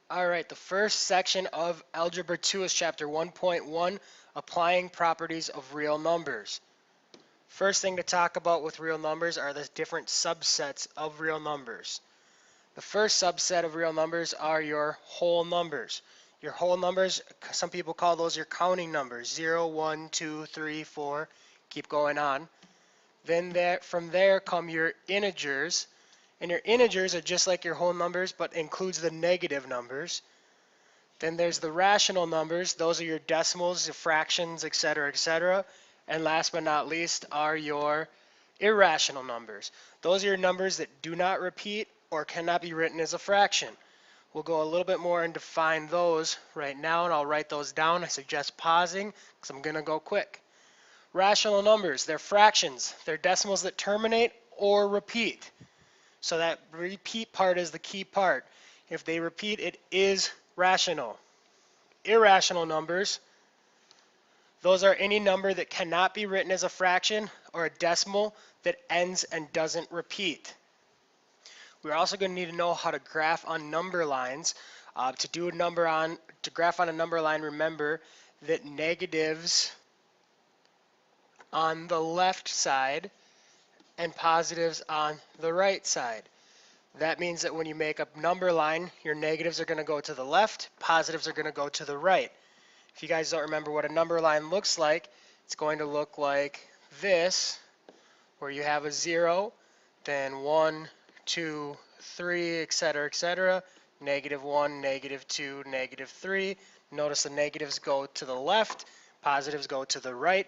Alright, the first section of Algebra 2 is chapter 1.1, applying properties of real numbers. First thing to talk about with real numbers are the different subsets of real numbers. The first subset of real numbers are your whole numbers. Your whole numbers, some people call those your counting numbers, 0, 1, 2, 3, 4, keep going on. Then from there come your integers, and your integers are just like your whole numbers but includes the negative numbers. Then there's the rational numbers. Those are your decimals, your fractions, etc., etc. And last but not least are your irrational numbers. Those are your numbers that do not repeat or cannot be written as a fraction. We'll go a little bit more and define those right now, and I'll write those down. I suggest pausing because I'm going to go quick. Rational numbers, they're fractions. They're decimals that terminate or repeat. So that repeat part is the key part. If they repeat, it is rational. Irrational numbers, those are any number that cannot be written as a fraction or a decimal that ends and doesn't repeat. We're also going to need to know how to graph on number lines. To graph on a number line, remember that negatives on the left side and positives on the right side. That means that when you make a number line, your negatives are going to go to the left, positives are going to go to the right. If you guys don't remember what a number line looks like, it's going to look like this, where you have a 0, then 1, 2, 3, etc., etc., -1, -2, -3. Notice the negatives go to the left, positives go to the right.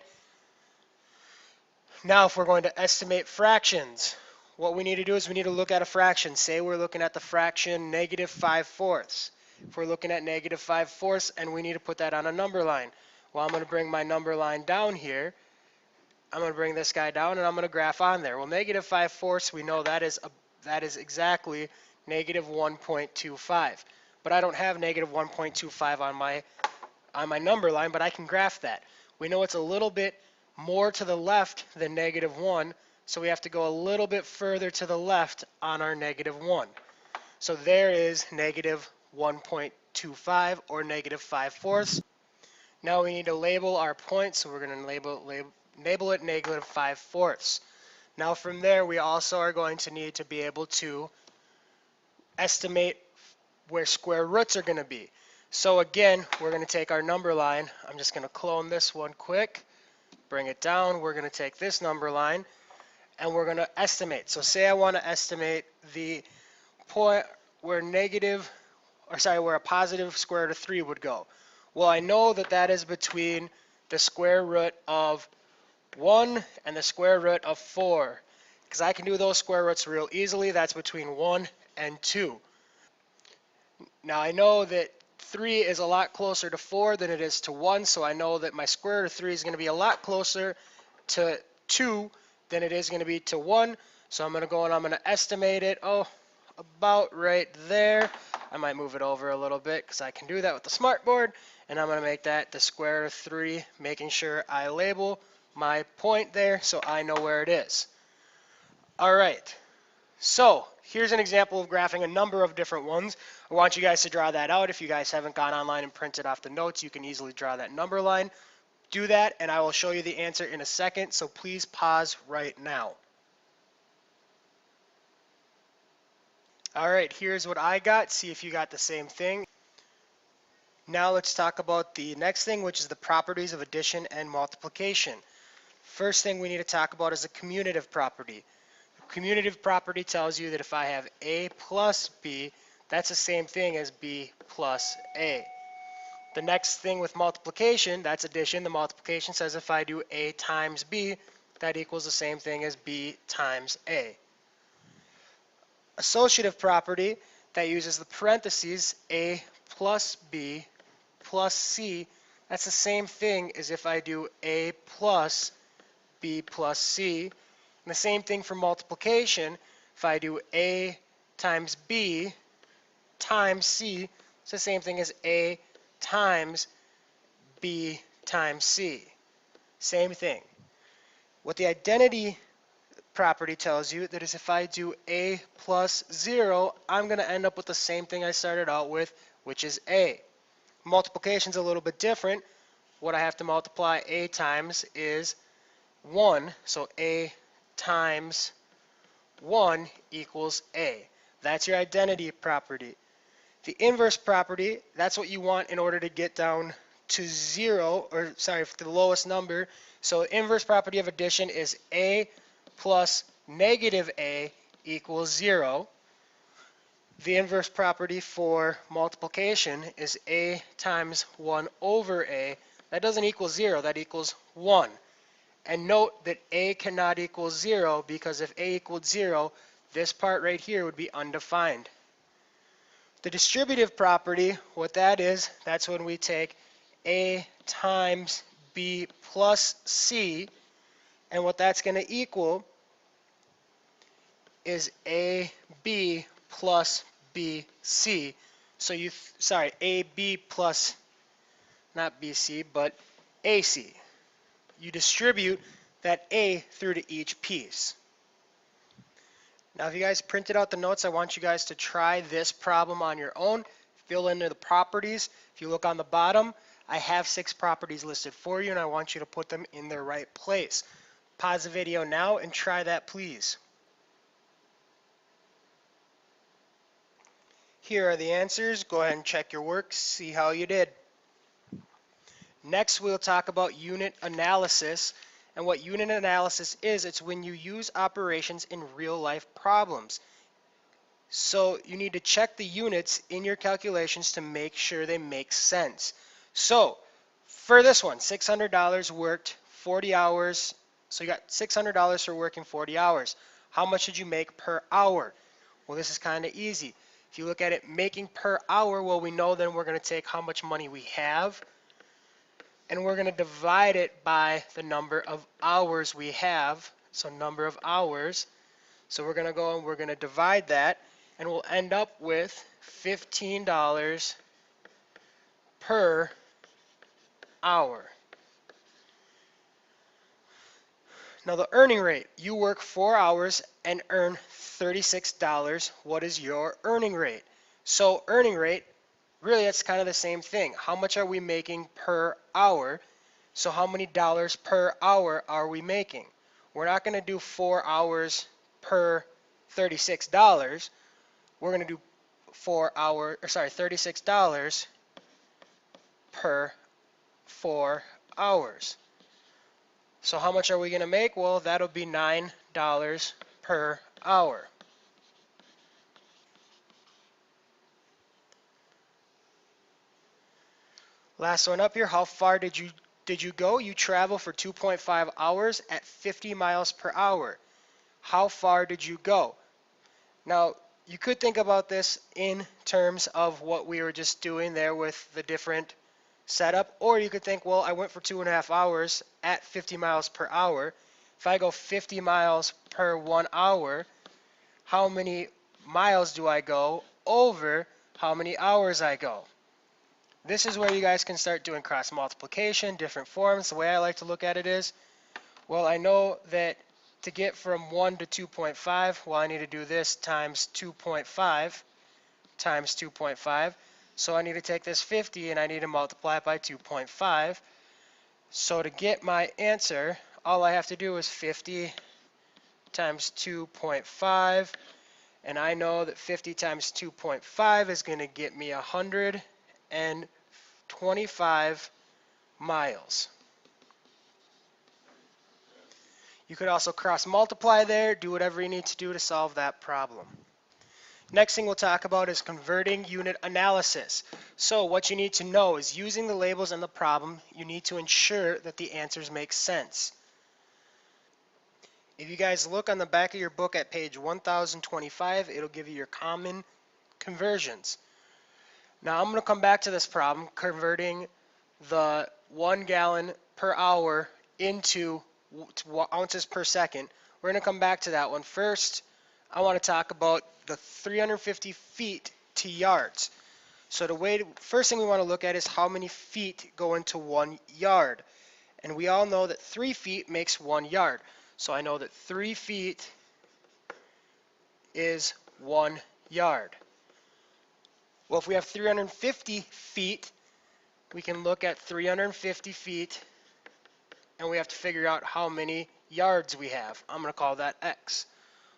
Now, if we're going to estimate fractions, what we need to do is we need to look at a fraction. Say we're looking at the fraction -5/4. If we're looking at -5/4 and we need to put that on a number line, well, I'm going to bring my number line down here. I'm going to bring this guy down and I'm going to graph on there. Well, -5/4, we know that is exactly -1.25. But I don't have -1.25 on my number line, but I can graph that. We know it's a little bit more to the left than -1, so we have to go a little bit further to the left on our -1. So there is -1.25 or -5/4. Now we need to label our point, so we're going to label it -5/4. Now from there, we also are going to need to be able to estimate where square roots are going to be. So again, we're going to take our number line. I'm just going to clone this one quick, bring it down. We're going to take this number line, and we're going to estimate. So say I want to estimate the point where where a positive square root of 3 would go. Well, I know that that is between the square root of 1 and the square root of 4, because I can do those square roots real easily. That's between 1 and 2. Now I know that 3 is a lot closer to 4 than it is to 1, so I know that my square root of 3 is going to be a lot closer to 2 than it is going to be to 1. So I'm going to go and I'm going to estimate it, about right there. I might move it over a little bit because I can do that with the smartboard. And I'm going to make that the square root of 3, making sure I label my point there so I know where it is. All right, so here's an example of graphing a number of different ones. I want you guys to draw that out. If you guys haven't gone online and printed off the notes, you can easily draw that number line. Do that, and I will show you the answer in a second, so please pause right now. All right, here's what I got. See if you got the same thing. Now let's talk about the next thing, which is the properties of addition and multiplication. First thing we need to talk about is the commutative property. The commutative property tells you that if I have A plus B, that's the same thing as B plus A. The next thing with multiplication, that's addition. The multiplication says if I do A times B, that equals the same thing as B times A. Associative property, that uses the parentheses A plus B plus C. That's the same thing as if I do A plus B plus C. And the same thing for multiplication. If I do A times B times C, it's the same thing as A times B times C. Same thing. What the identity property tells you that is if I do a plus 0, I'm going to end up with the same thing I started out with, which is a. Multiplication is a little bit different. What I have to multiply a times is 1. So a times 1 equals a. That's your identity property. The inverse property, that's what you want in order to get down to 0, or sorry, to the lowest number. So the inverse property of addition is a plus negative a equals 0. The inverse property for multiplication is a times 1 over a. That doesn't equal 0, that equals 1. And note that a cannot equal 0 because if a equaled 0, this part right here would be undefined. The distributive property, what that is, that's when we take a times b plus c, and what that's going to equal is ab plus bc. So ab plus, not bc, but ac. You distribute that a through to each piece. Now, if you guys printed out the notes, I want you guys to try this problem on your own. Fill in the properties. If you look on the bottom, I have 6 properties listed for you, and I want you to put them in their right place. Pause the video now and try that, please. Here are the answers. Go ahead and check your work, see how you did. Next, we'll talk about unit analysis. And what unit analysis is, it's when you use operations in real-life problems. So you need to check the units in your calculations to make sure they make sense. So for this one, $600 worked 40 hours. So you got $600 for working 40 hours. How much did you make per hour? Well, this is kind of easy. If you look at it making per hour, well, we know then we're going to take how much money we have, and we're going to divide it by the number of hours we have. So number of hours. So we're going to go and we're going to divide that, and we'll end up with $15 per hour. Now the earning rate, you work 4 hours and earn $36. What is your earning rate? So earning rate, really that's kind of the same thing. How much are we making per hour? So how many dollars per hour are we making? We're not going to do 4 hours per $36. We're going to do $36 per 4 hours. So how much are we going to make? Well, that'll be $9 per hour. Last one up here, how far did you go? You travel for 2.5 hours at 50 miles per hour. How far did you go? Now, you could think about this in terms of what we were just doing there with the different setup, or you could think, well, I went for 2.5 hours at 50 miles per hour. If I go 50 miles per 1 hour, how many miles do I go over how many hours I go? This is where you guys can start doing cross multiplication, different forms. The way I like to look at it is, well, I know that to get from 1 to 2.5, well, I need to do this times 2.5 times 2.5. So I need to take this 50 and I need to multiply it by 2.5. So to get my answer, all I have to do is 50 times 2.5. And I know that 50 times 2.5 is going to get me 125 miles. You could also cross multiply there, do whatever you need to do to solve that problem. Next thing we'll talk about is converting unit analysis. So what you need to know is using the labels in the problem, you need to ensure that the answers make sense. If you guys look on the back of your book at page 1025, it'll give you your common conversions. Now I'm going to come back to this problem, converting the 1 gallon per hour into ounces per second. We're going to come back to that one. First, I want to talk about the 350 feet to yards. So first thing we want to look at is how many feet go into 1 yard. And we all know that 3 feet makes 1 yard. So I know that 3 feet is 1 yard. Well, if we have 350 feet, we can look at 350 feet and we have to figure out how many yards we have. I'm going to call that x.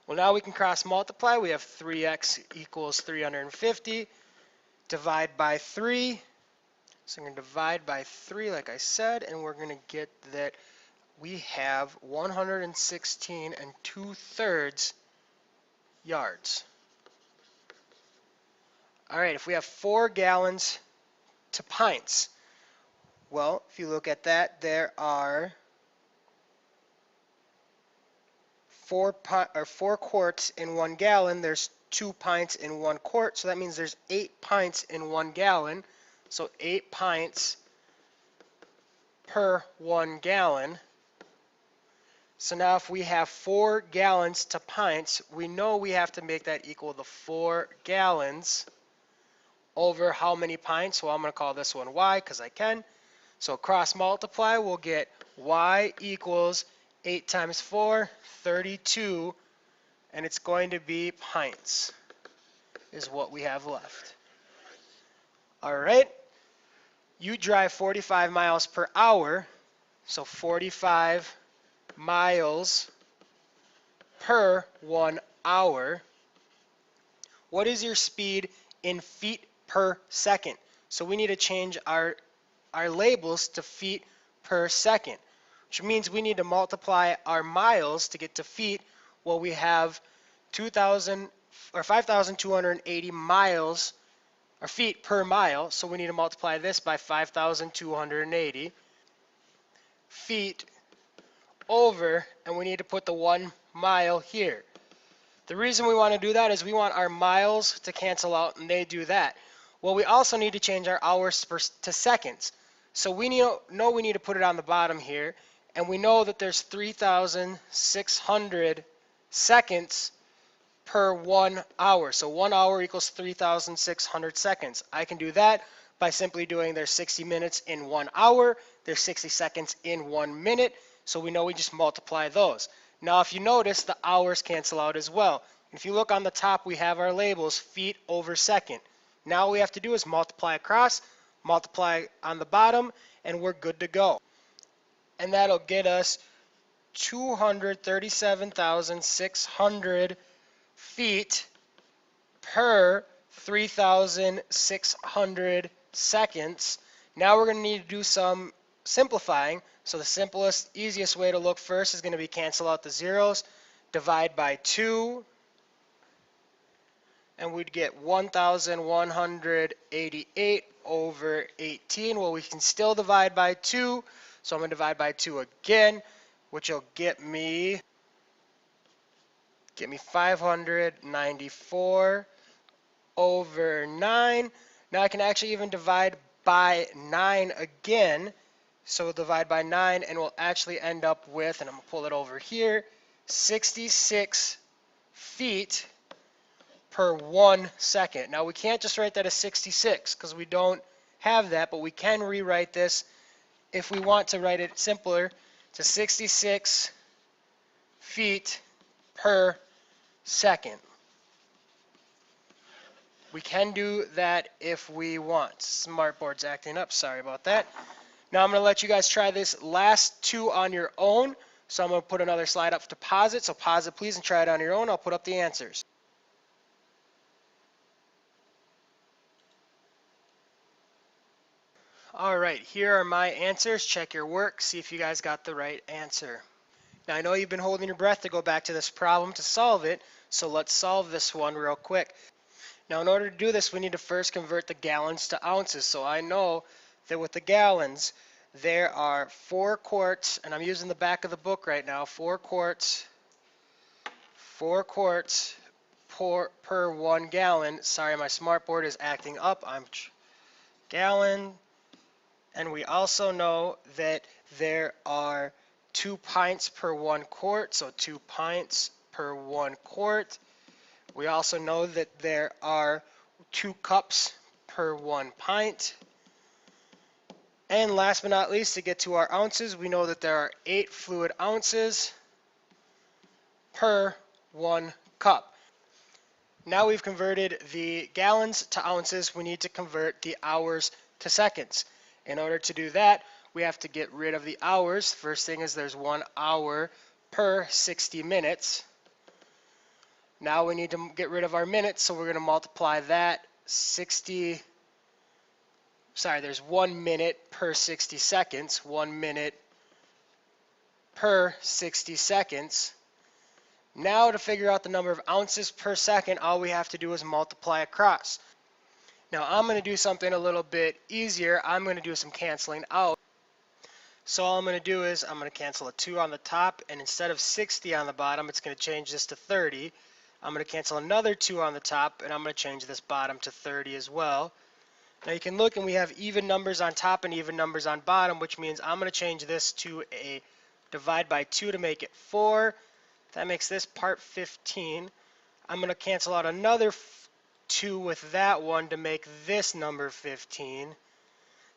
Well, now we can cross multiply. We have 3x equals 350. Divide by 3. So I'm going to divide by 3 like I said, and we're going to get that we have 116 2/3 yards. All right, if we have 4 gallons to pints, well, if you look at that, there are 4 quarts in 1 gallon. There's 2 pints in 1 quart, so that means there's 8 pints in 1 gallon. So 8 pints per 1 gallon. So now if we have 4 gallons to pints, we know we have to make that equal the 4 gallons over how many pints? Well, I'm going to call this one y because I can. So cross multiply, we'll get y equals 8 times 4, 32, and it's going to be pints is what we have left. All right, you drive 45 miles per hour, so 45 miles per 1 hour. What is your speed in feet per second? So we need to change our labels to feet per second, which means we need to multiply our miles to get to feet. Well, we have 5,280 miles or feet per mile, so we need to multiply this by 5,280 feet over, and we need to put the 1 mile here. The reason we want to do that is we want our miles to cancel out, and they do that. Well, we also need to change our hours to seconds. So we know we need to put it on the bottom here, and we know that there's 3,600 seconds per 1 hour. So 1 hour equals 3,600 seconds. I can do that by simply doing there's 60 minutes in 1 hour, there's 60 seconds in 1 minute, so we know we just multiply those. Now if you notice, the hours cancel out as well. If you look on the top, we have our labels, feet over second. Now all we have to do is multiply across, multiply on the bottom, and we're good to go. And that'll get us 237,600 feet per 3,600 seconds. Now we're going to need to do some simplifying. So the simplest, easiest way to look first is going to be cancel out the zeros, divide by 2, and we'd get 1,188 over 18. Well, we can still divide by 2, so I'm going to divide by 2 again, which will get me 594 over 9. Now I can actually even divide by 9 again. So we'll divide by 9 and we'll actually end up with, and I'm going to pull it over here, 66 feet per 1 second. Now we can't just write that as 66 because we don't have that, but we can rewrite this if we want to write it simpler to 66 feet per second. We can do that if we want. Smartboard's acting up, sorry about that. Now I'm going to let you guys try this last 2 on your own. So I'm going to put another slide up to pause it. So pause it please and try it on your own. I'll put up the answers. All right, here are my answers. Check your work, see if you guys got the right answer. Now I know you've been holding your breath to go back to this problem to solve it, so let's solve this one real quick. Now in order to do this, we need to first convert the gallons to ounces. So I know that with the gallons, there are 4 quarts, and I'm using the back of the book right now, 4 quarts per 1 gallon. Sorry, my smartboard is acting up. I'm gallon. And we also know that there are 2 pints per 1 quart, so 2 pints per 1 quart. We also know that there are 2 cups per 1 pint. And last but not least, to get to our ounces, we know that there are 8 fluid ounces per 1 cup. Now we've converted the gallons to ounces, we need to convert the hours to seconds. In order to do that, we have to get rid of the hours. First thing is there's 1 hour per 60 minutes. Now we need to get rid of our minutes, so we're going to multiply that there's 1 minute per 60 seconds, 1 minute per 60 seconds. Now to figure out the number of ounces per second, all we have to do is multiply across. Now I'm going to do something a little bit easier. I'm going to do some canceling out. So all I'm going to do is I'm going to cancel a 2 on the top, and instead of 60 on the bottom, it's going to change this to 30. I'm going to cancel another 2 on the top, and I'm going to change this bottom to 30 as well. Now you can look and we have even numbers on top and even numbers on bottom, which means I'm going to change this to a divide by 2 to make it 4. That makes this part 15. I'm going to cancel out another 2 with that one to make this number 15.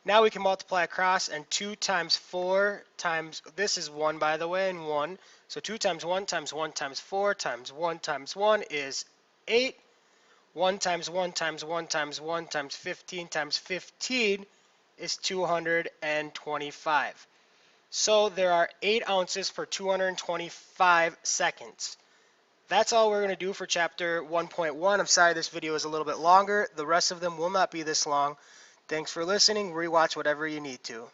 Now we can multiply across, and 2 times 4 times, this is 1 by the way, and 1. So 2 times 1 times 1 times 4 times 1 times 1 is 8. 1 times 1 times 1 times 1 times 15 times 15 is 225. So there are 8 ounces per 225 seconds. That's all we're going to do for chapter 1.1. I'm sorry this video is a little bit longer. The rest of them will not be this long. Thanks for listening. Rewatch whatever you need to.